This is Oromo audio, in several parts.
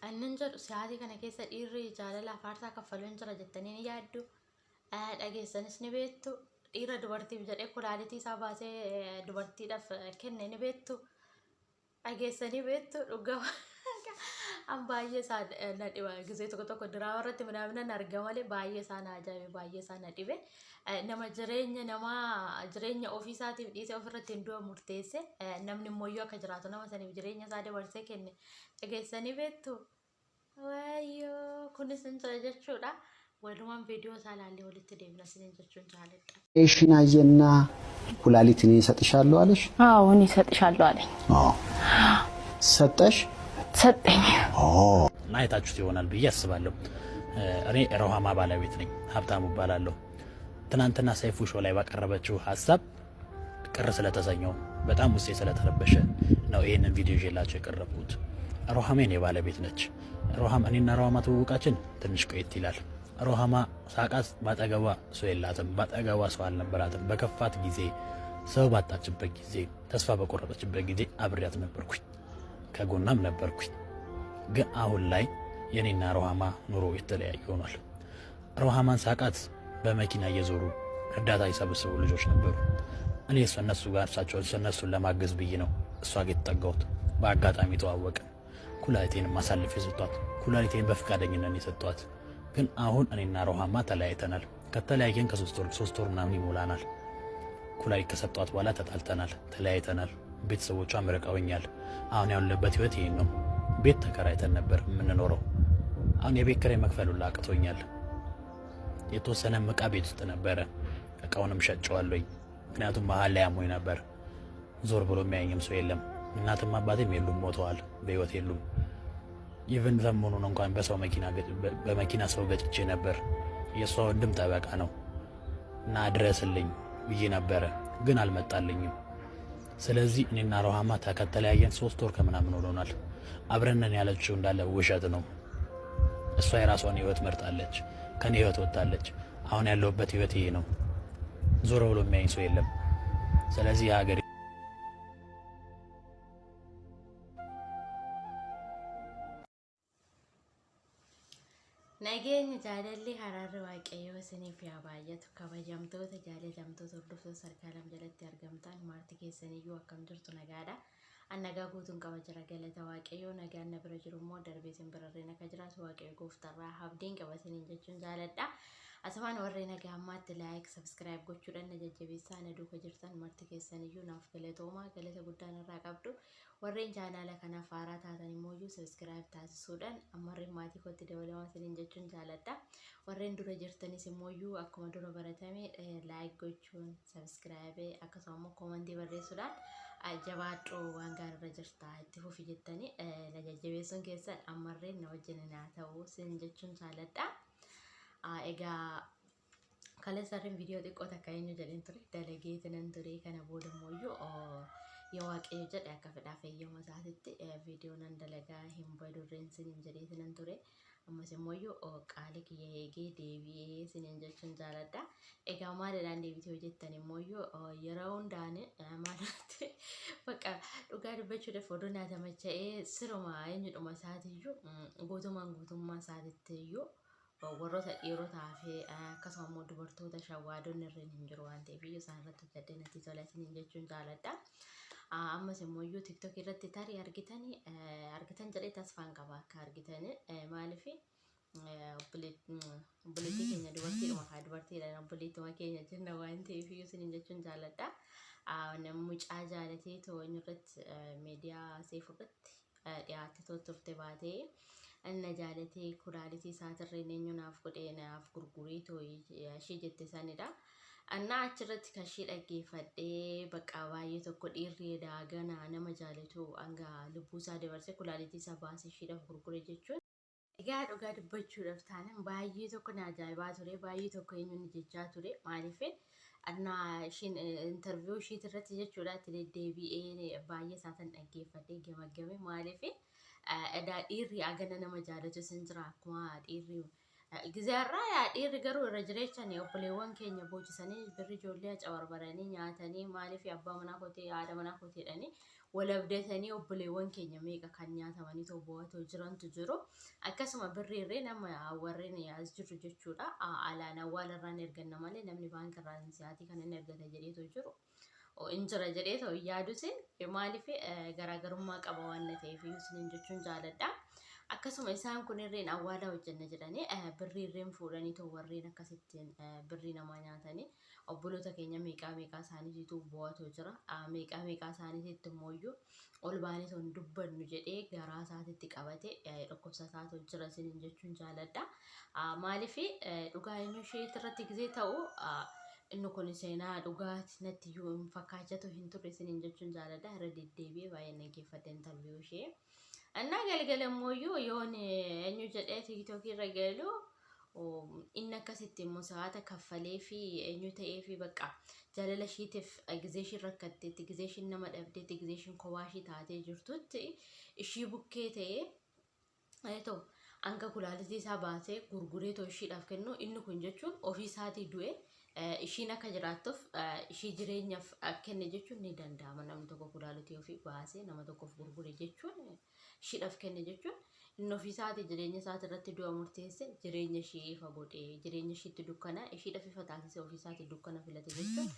annan jedhu siyaasii kana keessa dhiirri jaalala afaarsaa kaffaluun jira jettanii ni yaaddu. Dhageessanis ni beektu. Dhiira dubartiif jedhee kulaalitii isaa baasee dubartiidhaaf kenne ni beektu. Dhageessanii beektu dhugaa. An baay'ee isaa na dhiba gisee tokko diraama irratti midhaan arga malee baay'ee isaa na ajaa'ibe baay'ee isaa na dhibe. Nama jireenya ofiisaatiif dhiisee ofirratti hin du'a murteesse namni immoo akka jiraatu nama saniif jireenya isaa dabarsee kenne dhageessanii beektu. Wayyoo kunis hin jira jechuudha. Walumaan viidiyoo isaa ilaallee walitti deemna siniin jechuun jaaladha. እሺን አየና ኩላሊትን ይሰጥሻለሁ አለሽ? አዎ እኔ ይሰጥሻለሁ አለኝ። ሰጠሽ? ሰጠኝ። አይታችሁት ይሆናል ብዬ አስባለሁ። እኔ ሮሃማ ባለቤት ነኝ፣ ሀብታሙ እባላለሁ። ትናንትና ሰይፉ ሾው ላይ ባቀረበችው ሀሳብ ቅር ስለተሰኘው በጣም ውስጤ ስለተረበሸ ነው ይሄንን ቪዲዮ ይዤላችሁ የቀረብኩት። ሮሃማ የኔ ባለቤት ነች። ሮሃማ እኔና ሮሃማ ትውውቃችን ትንሽ ቆየት ይላል። ሮሃማ ሳቃት ባጠገቧ ሰው የላትም፣ ባጠገቧ ሰው አልነበራትም። በከፋት ጊዜ፣ ሰው ባጣችበት ጊዜ፣ ተስፋ በቆረጠችበት ጊዜ አብሬያት ነበርኩኝ፣ ከጎናም ነበርኩኝ። ግን አሁን ላይ የኔና ሮሃማ ኑሮ የተለያየ ሆኗል። ሮሃማን ሳቃት በመኪና እየዞሩ እርዳታ ይሰበስቡ ልጆች ነበሩ። እኔ እነሱ ጋር እነሱን ለማገዝ ብዬ ነው እሷ ጋር የተጠጋሁት። በአጋጣሚ ተዋወቅን። ኩላሊቴንም አሳልፌ ሰጧት። ኩላሊቴን በፍቃደኝነት የሰጧት። ግን አሁን እኔና ሮሃማ ተለያይተናል። ከተለያየን ከ3 ወር ምናምን ይሞላናል። ኩላሊት ከሰጧት በኋላ ተጣልተናል፣ ተለያይተናል። ቤተሰቦቿም ርቀውኛል። አሁን ያለበት ህይወት ይሄን ነው። ቤት ተከራይተን ነበር የምንኖረው። አሁን የቤት ኪራይ መክፈል ሁሉ አቅቶኛል። የተወሰነ ዕቃ ቤት ውስጥ ነበረ፣ ዕቃውንም ሸጬዋለሁኝ። ምክንያቱም መሀል ላይ አሞኝ ነበር። ዞር ብሎ የሚያየኝም ሰው የለም። እናትም አባቴም የሉም፣ ሞተዋል፣ በህይወት የሉም። ኢቭን ሰሞኑን እንኳን በመኪና ሰው ገጭቼ ነበር። የሷ ወንድም ጠበቃ ነው እና ድረስልኝ ብዬ ነበረ፣ ግን አልመጣልኝም። ስለዚህ እኔና ሮሃማ ተከተለያየን 3 ወር ከምናምን ሆኖናል። አብረነን ያለችው እንዳለ ውሸት ነው። እሷ የራሷን ህይወት መርጣለች፣ ከኔ ህይወት ወጣለች። አሁን ያለውበት ህይወት ይሄ ነው። ዞር ብሎ የሚያየኝ ሰው የለም። ስለዚህ ሀገር nageenya jaalalli haraarri waaqayyoo isiniif yaa baay'atu. Kabajamtoota jaalatamtoota hordoftoota sarkaalam jalatti argamtan marti keessaniyyuu akkam jirtu nagaadha. An nagaa guutuun qaba jira galata waaqayyoo. Nagaan na bira jiru immoo darbee isin birarreen akka jiraatu waaqayyo gooftarraa abdiin qaba isiniin jechuun jaaladha. Asumaan warreen nagaa ammaatti laayik sabskiraayib gochuudhaan na jajjabeessaa na duuka jirtan marti keessaniyyuu naaf galatoomaa galata guddaan irraa qabdu. Warreen chaanaala kanaaf haaraa taatan immoo sabskiraayib taasisuudhaan ammarreen maatii kootti dabalamaa isiniin jechuun jaaladha. Warreen dura jirtanis immoo akkuma dura baratame laayik gochuun sabskiraayib akkasuma immoo koomantii barreessuudhaan jabaadhoo waan gaariirra jirta itti fufi jettanii na jajjabeessuun keessan ammarreen na wajjin naa ta'uu isiniin jechuun jaaladha. Egaa kala sarriin viidiyoo xiqqoo takka eenyu jedheen ture dalageetinan ture kana booda immoo yoo waaqayyo jedhe akka fedhaaf eeyyama isaatitti viidiyoo nan dalagaa hin badurreen siniin jedheetinan ture. Ammas immoo qaali kiyya eegee deebi'ee siniin jechuun jaaladha. Egaa maalidhaan deebitee hojjettan immoo yeroo hundaan maalatti bakka dhugaa dubbachuudhaaf oduu naata macha'ee siruma eenyudhuma isaatiiyyuu guutummaa isaatiiyyuu warroota dhiirotaa fi akkasuma immoo dubartoota shawwaadonni irra hin jiru waan ta'eef isaan irratti hojjedhee natti tola isiniin jechuun jaaladha. Ammas immoo TikTok irratti tarii argitan jedhee tasfaan qaba akka argitanii maaliif obboleettii keenya dubartiidhuma haa dubartiidhaan obboleettuma keenya jenna waan ta'eef isiniin jechuun jaaladha. Mucaa jaalatee to'anyu irratti miidiyaa seefu irratti dhiyaattee turte baatee anna jaalatee kulaalitii isaatirreen eenyu naaf godhee naaf gurgurii ishee jette sanidha. Anna achirratti kashii dhaggeeffadhee bakka baay'ee tokko dhiirri daagana nama jaalatu hanga lubbuusaa dabarsee kulaalitii isaa baasee isheedhaaf gurgure jechuun. Egaa dhugaa dubbachuudhaaf taanaan baay'ee tokko na ajaa'ibaa ture, baay'ee tokko eenyuun jechaa ture. Maaliif anna ishiin interviyuu isheetirratti jechuudha itti deddeebi'ee baay'ee isaatan dhaggeeffadhee gamaggame. Maaliif dhiirri agana nama jaalatu sin jira akkuma dhiirri gizaarraa dhiirri garuu irra jireechaan obboleewwan keenya boojisanii birri ijoollee cabarbaranii nyaatanii maaliif abbaa manaa kotee haadha manaa koteedhanii walabdatanii obboleewwan keenya meeqa kan nyaatamanii to'atoo jirantu jiru. Akkasuma birriirree nama warreen as jiru jechuudha. Alaan awwaalarraan erganna malee namni baankarraan siyaatii kan inni ergata jedheetu jiru. Injira jedheetoo yaadusin maaliif garaagarummaa qaba waan ta'eef isin jechuun jaaladha. Akkasuma isaan kun irreen awwaala hojjenna jedhanii birriirreen fuudhanii too warreen akkasittiin birrii namaa nyaatanii obboloota keenya meeqaa isaaniitu bu'atoo jira. Meeqaa isaaniitti immoo ol baanee too dubbannu jedhee garaa isaatiitti qabate dhukkubsataatu jira isin jechuun jaaladha. Maaliif dhugaa eenyu isheetti irratti gizee ta'u inni kun seenaa dhugaati natti iyyuu hin fakkaachatu hin turre isin jechuun jaaladha. Irra deddeebi'ee baay'ee naggeeffadhe interviyuu ishee. እና ገልገለሞዩ የሆነ እኙ ጀዴ ቲክቶክ ይረገሉ ኢነ ከሲት ሙሳተ ከፈሌፊ እኙ ተኤፊ በቃ ጀለለሺትፍ ግዜሽ ረከቴት ግዜሽ ነመደብዴት ግዜሽን ኮዋሺ ታቴ ጅርቱት እሺ ቡኬቴ አይቶ አንከ ኩላሊቲ ሳባቴ ጉርጉሬቶ እሺ ዳፍከኑ ኢኑ ኩንጀቹን ኦፊሳቲ ዱኤ isheen akka jiraattuuf ishee jireenyaaf kenne jechuun ni danda'ama. Namni tokko kudhaalutii ofii baasee nama tokkoof gurgure jechuun isheedhaaf kenne jechuun inni ofiisaati jireenya isaati irratti du'a murteesse jireenya ishee ifa godhee jireenya isheetti dukkana isheedhaaf ifa taasise ofiisaati dukkana filate jechuun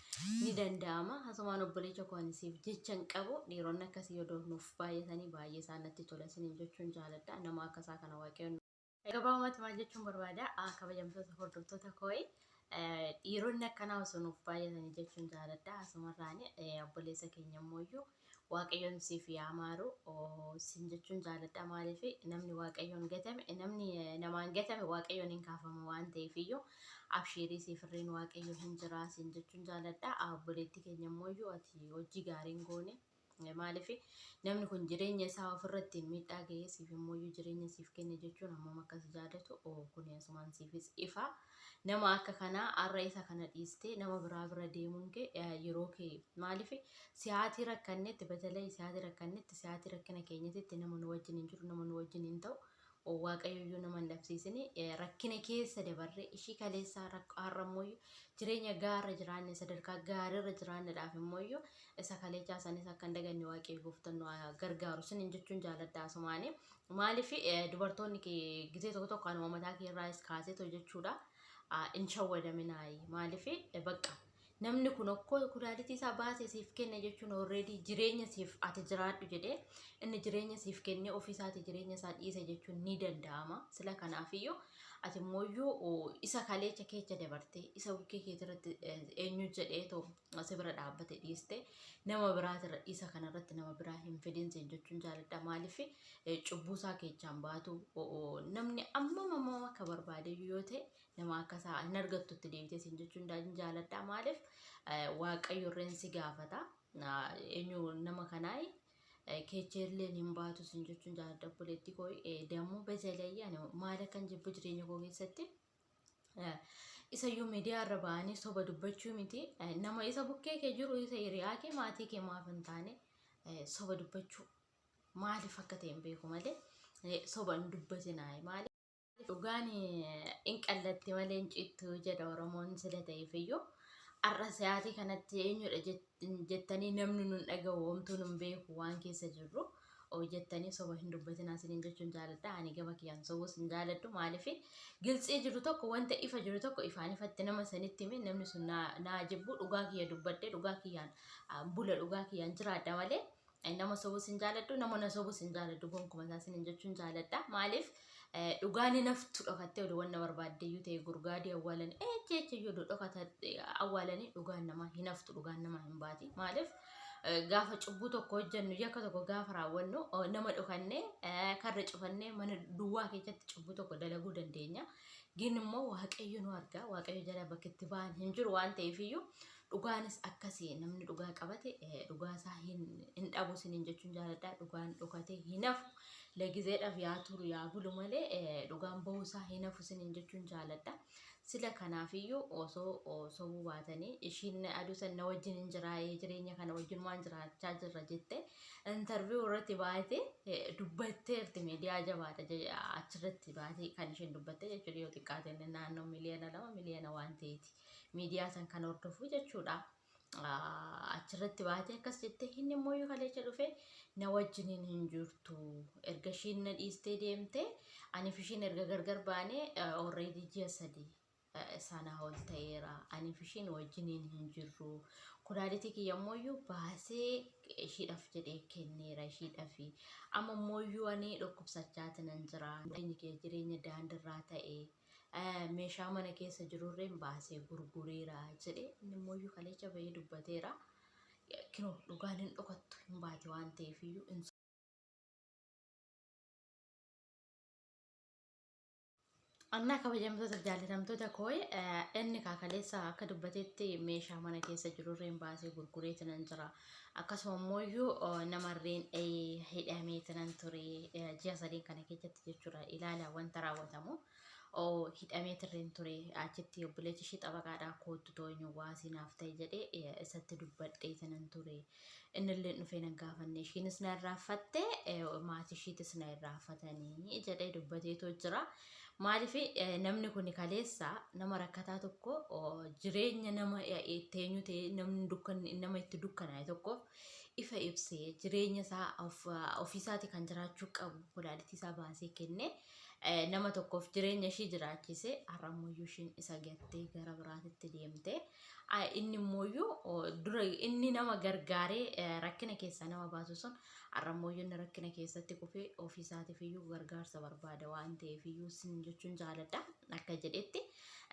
ni danda'ama. Hasumaan obboleecha koonisiif jechan qabu dhiironni akkasii yoo nuuf baay'atanii baay'ee isaanitti tolasanii jechuun jaaladha. Nama akkasaa kana waaqayyoon gabaabumatti maal jechuun barbaada kabajamtoota hordoftoota kooyi. Dhiironni akkanaa osoo nuuf baay'atanii jechuun jaaladha. Asumarraan obboleessa keenya immoo waaqayyoon siif yaamaaru sin jechuun jaaladha. Maaliif namni waaqayyoon gatame namni namaan gatame waaqayyoon hin kaafamu waan ta'eef iyyuu abshiirii siif irreen waaqayyo hin jira sin jechuun jaaladha. Obboleetti keenya immoo ati hojii gaariin goone. Maaliif namni kun jireenya isaa ofirratti miidhaa ga'ee siif immoo jireenya siif kenne jechuun ammoo akkas jaadatu kun asumaan siifis ifa. Nama akka kanaa arra isa kana dhiistee nama biraa bira deemuun kee yeroo kee maaliif siyaatii rakkannetti batalee siyaatii rakkannetti siyaatii rakkina keenyatti nama nu wajjin hin jiru nama nu wajjin hin ta'u waaqayyo nama hin dhabsiisini rakkina keessa dabarree ishii kaleessaa har'ammoo jireenya gaara jiraanne sadarkaa gaariirra jiraanneedhaaf immoo isa kaleechaa sanis akka hin daganne waaqayyo gooftaan gargaaru sin jechuun jaaladha. Asumaani maaliif dubartoonni gizee tokko tokko anuma mataa kee irraa kaasee jechuudha. In shawwadaminaayi maaliif bakka namni kun okko kudhaalitii isaa baasee siif kenne jechuun already jireenya siif ati jiraadhu jedhee inni jireenya siif kenne ofiisaati jireenya isaa dhiise jechuun ni danda'ama. Sila kanaafiyyuu ati immoo isa kaleecha keessa dabartee isa bukkee keetirratti eenyu jedhee too asi bira dhaabbate dhiiste nama biraatirra isa kanarratti nama biraa hin fedinse jechuun jaaladha. Maaliif cubbuu isaa keessaan baatu namni amma akka barbaade yoo ta'e nama akkasaa hin argattutti deebitee sin jechuun jaaladha. Maaliif waaqayyo irreen si gaafata eenyu nama kanaayi keecheelleen hin baatu sin jechuun jaaladha. Obboleetti koo dammoo bezaleeyyaa maal akkan jibbu jireenya koo keessatti isayyuu miidiyaa irra ba'anii soba dubbachuu miti. Nama isa bukkee kee jiru isa hiriyaa kee maatii kee maaf hin taane soba dubbachuu maaliif akka ta'e hin beeku malee soba hin dubbatinaayi. Maaliif dhugaan hin qallatti malee hin cittu jedha Oromoon sila ta'eefiyyuu. Arra siyaatii kanatti eenyudha jettanii namni nun dhaga'u homtuu nun beeku waan keessa jirru jettanii soba hin dubbatinaa sin jechuun jaaladha. Ani gama kiyyaan sobus hin jaaladhu. Maaliif gilxii jiru tokko wanta ifa jiru tokko ifaan ifatti nama sanitti hime namni sun naa jibbu dhugaa kiyya dubbadhee dhugaa kiyyaan bula dhugaa kiyyaan jiraadha malee nama sobus hin jaaladhu nama na sobus hin jaaladhu gonkumaa isaa sin jechuun jaaladha. Maaliif dhugaan naftu dhokattee waan barbaaddeeyyuu ta'e gurgaadii awwaalan jechuun dhokata awwaalanii dhugaan namaa hin naftu dhugaan namaa hin baati. Maaliif gaafa cubbuu tokko hojjennu yakka tokko gaafa raawwannu nama dhokannee karra cufannee mana duwwaa keessatti cubbuu tokko dalaguu dandeenya. Gin immoo waaqayyo nu argaa waaqayyo jala bakka itti ba'an hin jiru waan ta'eefiyyuu dhugaanis akkasii namni dhugaa qabate dhugaa isaa hin dhabu sin jechuun jaaladha. Dhugaan dhokatee hin hafu legizeedhaaf yaa turu yaa bulu malee dhugaan bahuu isaa hin hafu sin jechuun jaaladha. Sila kanaafiyyuu osoo sobuu baatanii ishiin aduu sanna wajjin hin jiraayee jireenya kana wajjin waan jiraachaa jirra jette interviyuu irratti baatee dubbatteerti. Miidiyaa jabaadha achirratti baatee kan isheen dubbatte jechuudha. Yoo xiqqaate naannoo miliyoona 2 miliyoona waan ta'eeti miidiyaa san kan hordofu jechuudha. achirratti baatee akkas jettee inni immoo yoo kalecha dhufe na wajjiniin hin jirtu erga ishiin na dhiistee deemte ani fi ishiin erga gargar baanee already ji'a 3 sana ol ta'eera ani fi ishiin wajjiniin hin jirru kudhaadhiti kiyya immoo baasee ishiidhaaf jedhee kenneera ishiidhaaf amma immoo ani dhukkubsachaati nan jira jireenya daandirraa ta'e meeshaa mana keessa jirurreen baasee gurgureera jedhee inni immoo kalecha bahee dubbateera kinoo dhugaan hin dhokattu hin baate waan ta'eef iyyuu Anna kabajamtoota jaalatamtoota koo inni kaakaleessa akka dubbatetti meeshaa mana keessa jirurreen baasee gurgureeti nan jira akkasuma immoo namarreen hidhameeti nan ture ji'a 3 kana keessatti jechuudha ilaala wanta raawwatamu hidhameetirreen ture achitti obboleechi ishee xabaqaadhaa kootu too'inyu waasinaaf ta'e jedhee isatti dubbadheeti nan ture innillee dhufee nan gaafanne ishiinis na irraaffatte maatii ishiitis na irraaffatanii jedhee dubbateetu jira. Maaliif namni kun kaleessa nama rakkataa tokko jireenya nama itteenyu ta'e namni nama itti dukkanaa'e tokko ifa ibsee jireenya isaa ofiisaati kan jiraachuu qabu kudhaadhitii isaa baasee kenne nama tokkoof jireenya ishii jiraachise har'ammoyyuu ishiin isa gattee gara biraatitti deemte inni immoo dura inni nama gargaaree rakkina keessa nama baasu sun har'ammoyyuu inni rakkina keessatti kufee ofiisaatiif iyyuu gargaarsa barbaada waan ta'eef iyyuu sin jechuun jaaladha akka jedhetti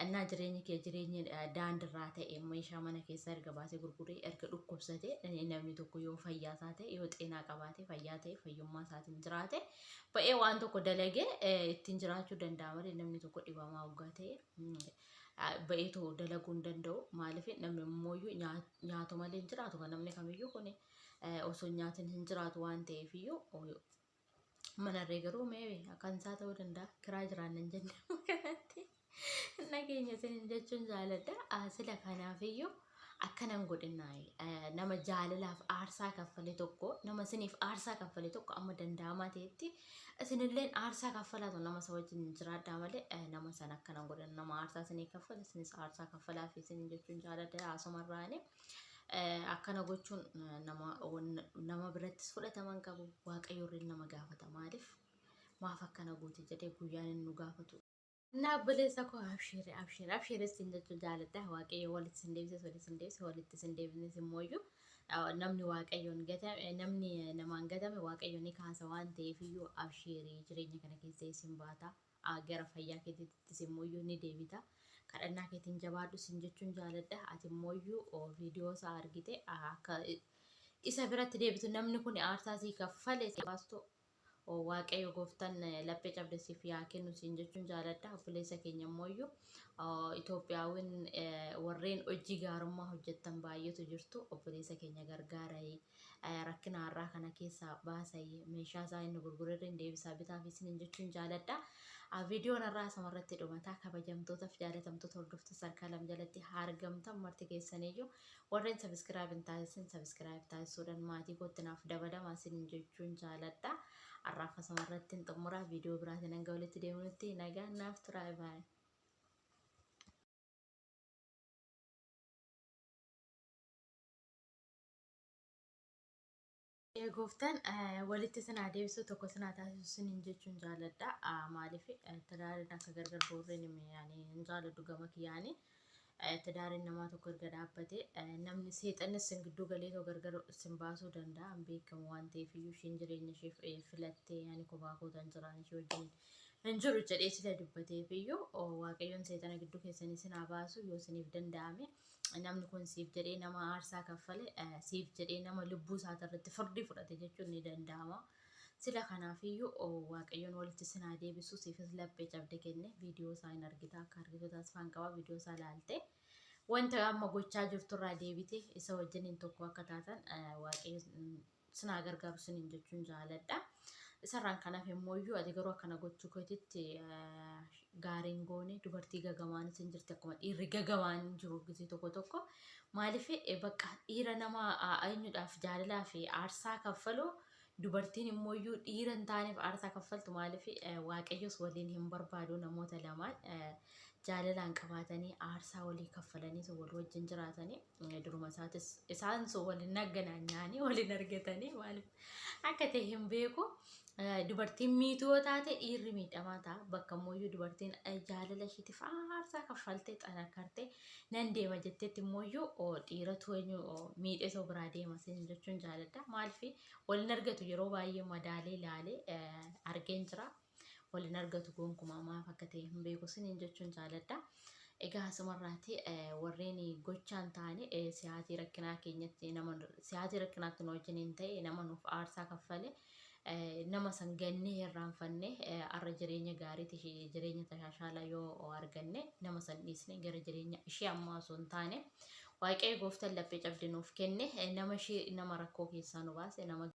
annaa jireenya daandirraa ta'e meeshaa mana keessa erga baasee gurguree erga dhukkubsate namni tokko yoo fayyaa isaa ta'e yoo xeenaa qabaate fayyaa ta'e fayyummaa isaatiin jiraate ba'ee waan tokko dalagee ittiin jiraachuu danda'a malee namni tokko dhibamaa waggaa ta'e ba'eetu dalaguu hin danda'u maaliif namni immoo nyaatu malee hin jiraatu kan namni kamiyyuu kun osoo nyaatiin hin jiraatu waan ta'eef iyyuu manarree garuu mee akkan isaa ta'uu danda'a kiraa jiraannan jenne kanatti nageenya isin jechuun jaaladha sila kanaaf iyyuu akkanan godhinnaa'e nama jaalalaaf aarsaa kaffale tokko nama isiniif aarsaa kaffale tokko amma danda'amaa ta'etti isinilleen aarsaa kaffalaatu nama isa wajjin jiraadhaa malee nama sana akkanan godhan nama aarsaa isinii kaffale isinis aarsaa kaffalaaf isin jechuun jaaladha haasumarraani akkana gochuun nama birattis fudhataman qabu waaqayyoorriin nama gaafata maaliif maaf akkana gooti jedhee guyyaan inni nu gaafatu. Naabboleessa koo abshiirii siin jechuun jaaladha waaqayyo walitti sin deebise walitti sin deebisnes immoo namni waaqayyoon gatame namni namaan gatame waaqayyo ni kaasa waan ta'eef iyyuu abshiirii jireenya kana keessa isin baata gara fayyaa keetiittis immoo ni deebita kadhannaa keetiin jabaadhu sin jechuun jaaladha ati immoo viidiyoo isaa argite akka isa biratti deebitu namni kun aarsaa sii kaffale baastu waaqayyo gooftaan laphee cabdesiif yaa kennu siin jechuun jaaladha obboleessa keenya immoo Itoophiyaawwan warreen hojii gaarummaa hojjettan baay'eetu jirtu obboleessa keenya gargaaraa rakkina har'aa kana keessaa baasaa meeshaa isaa inni gurgurarreen deebisaa bitaa fi siin jechuun jaaladha viidiyoon irraa samarratti dhumataa kabajamtootaaf jaalatamtoota hordoftoota sarkaalam jalatti argamtan marti keessaniyyuu warreen sabiskiraayib hin taasisin sabiskiraayib taasisuudhaan maatii kootti naaf dabalamaa siin jechuun jaaladha arraafa samarratti xumuraa viidiyoo biraatiin hanga walitti deemnutti nagaa naaf turaa baay'ee. Gooftaan walitti sinaa deebisuu tokko sinaa taasisuu sinin jechuun jaaladha maaliif tadaariin akka gargar boorreen hin jaaladhu gama kiyyaanii tadaariin namaa tokko erga dhaabbate namni seexannis sin gidduu galeetoo gargar sin baasuu danda'a beekamu waan ta'eef iyyuu ishiin jireenya ishee filattee yaani kophaa kootan jiraan ishee wajjin hin jiru jedhee sita dubbateef iyyuu waaqayyoon seexana gidduu keessanii sinaa baasu yoo siniif danda'ame namni kun siif jedhee nama aarsaa kaffale siif jedhee nama lubbuu isaatirratti firdii fudhate jechuun ni danda'ama. Sila kanaaf iyyuu waaqayyoon walitti sinaa deebisuu siifis laphee cabde kenne viidiyoo isaa hin argita akka argitootaas faan qaba viidiyoo isaa ilaalte wanta amma gochaa jirturraa deebite isa wajjiniin tokko akka taatan waaqayyo sinaa gargaaru sinin jechuun jaaladha. Isarraan kanaaf immoo ati garuu akkana gochuu keetitti gaariin goone dubartii gagamaan isin jirti akkuma dhiirri gagamaan jiru gisee tokko maaliif bakka dhiira nama eenyudhaaf jaalalaa fi aarsaa kaffalu dubartiin immoo iyyuu dhiira hin taaneef aarsaa kaffaltu maaliif waaqayyos waliin hin barbaadu namoota lamaan jaalalaan qabaatanii aarsaa walii kaffalanii wal wajjin jiraatanii duruma isaatis isaan sun waliin nagganaanyaanii waliin argatanii maaliif akka ta'e hin beeku. Dubartiin miitoo taate dhiirri miidhamaa ta'a. Bakka immoo dubartiin jaalala isheetiif aarsaa kaffaltee xanakkarte nan deema jetteetti immoo dhiiratu miidhee soo biraa deema sin jechuun jaaladha. Maaliif waliin argatu yeroo baay'ee madaalee ilaalee argeen jira. Waliin argatu gonkumaa maaf akka ta'e hin beeku sin jechuun jaaladha. Egaa asumarraati warreen gochaan taane siyaatii rakkinaa keenyatti nama siyaatii rakkinaatti nu wajjin ta'e nama nuuf aarsaa kaffale. Nama sangannee irraanfanne arra jireenya gaariiti jireenya tashaashalaa yoo arganne nama san dhiisne gara jireenya ishee ammaa osoo hin taane waaqayyo gooftaan laphee cabdee nuuf kenne nama rakkoo keessaa nu baase nama